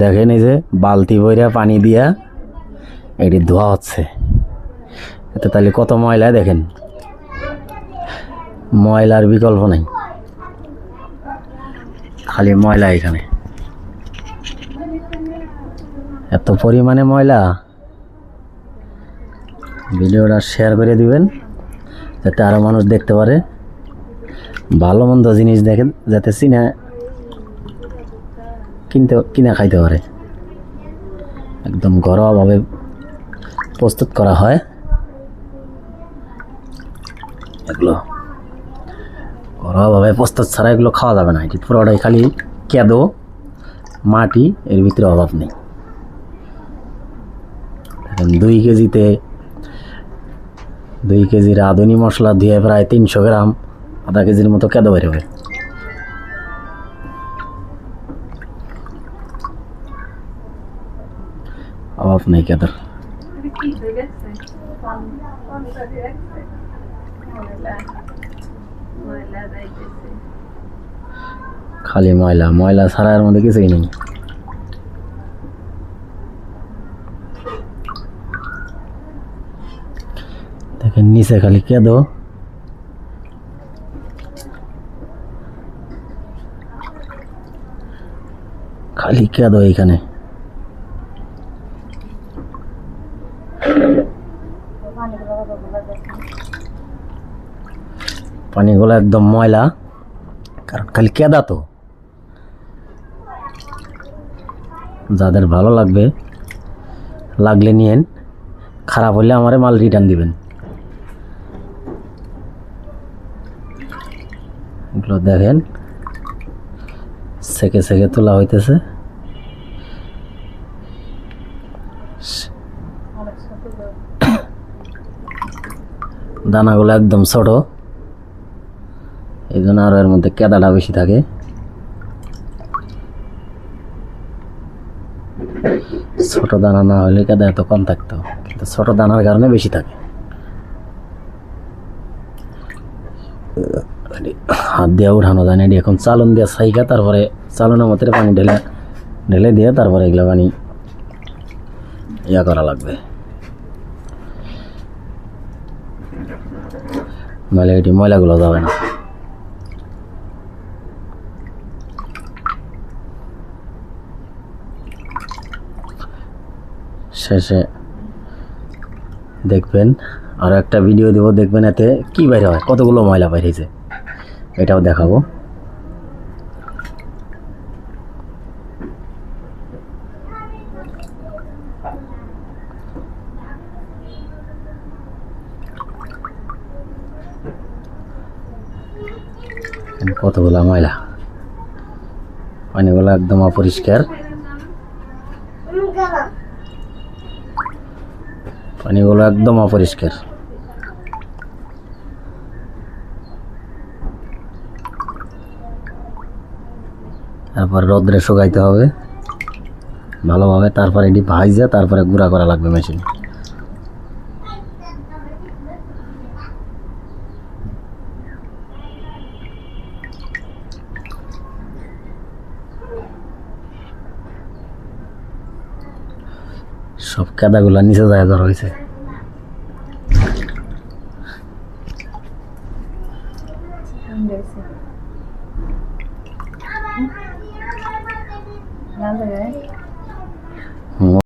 দেখেন এই যে বালতি বইরা পানি দিয়া এটি ধোয়া হচ্ছে। এতে তাহলে কত ময়লা দেখেন, ময়লার বিকল্প নাই, খালি ময়লা। এখানে এত পরিমাণে ময়লা। ভিডিওটা শেয়ার করে দিবেন যাতে আরও মানুষ দেখতে পারে, ভালো মন্দ জিনিস দেখেন যাতে কিনা খাইতে পারে। একদম ঘরোয়াভাবে প্রস্তুত করা হয় এগুলো, ঘরোয়াভাবে প্রস্তুত ছাড়া এগুলো খাওয়া যাবে না। এটি পুরোটাই খালি কেদো মাটি, এর ভিতরে অভাব নেই। 2 কেজি রাঁধুনি মশলা দিয়ে প্রায় 300 গ্রাম, আধা কেজির মতো কেদো বের হবে। অভাব নেই কেদার। খালি ময়লা, ময়লা ছাড়া এর মধ্যে কিছুই নেই। দেখেন নিচে খালি কেদো, খালি কেদো। এইখানে পানিগুলো একদম ময়লা, কারণ খালি কেদা। তো যাদের ভালো লাগলে নিয়েন, খারাপ হলে আমারে মাল রিটার্ন দিবেন। এগুলো দেখেন সেকে সেকে তোলা হইতেছে। দানাগুলো একদম ছোট, এই জন্য আরো এর মধ্যে কেদাটা বেশি থাকে। ছোট দানা না হলে কেদা এত কম থাকতো, কিন্তু ছোট দানার কারণে বেশি থাকে। হাত দিয়ে উঠানো যায় না, এটি এখন চালন দিয়ে সাইকা, তারপরে চালনের মধ্যে পানি ঢেলে দিয়ে তারপরে এগুলো পানি ইয়া করা লাগবে, নাহলে এটি ময়লাগুলো যাবে না। শেষে দেখবেন আর একটা ভিডিও দেবো, দেখবেন এতে কি বাইরে হয়, কতগুলো ময়লা বাইরেছে, এটাও দেখাবো। কতগুলো ময়লা, পানিগুলো একদম অপরিষ্কার, পানিগুলো একদম অপরিষ্কার। তারপর রোদ্রে শুকাইতে হবে ভালোভাবে, তারপরে এটি ভাইজা তারপরে গুঁড়া করা লাগবে মেশিন। সব কাদাগুলা নিচে যায় ধরা হয়েছে।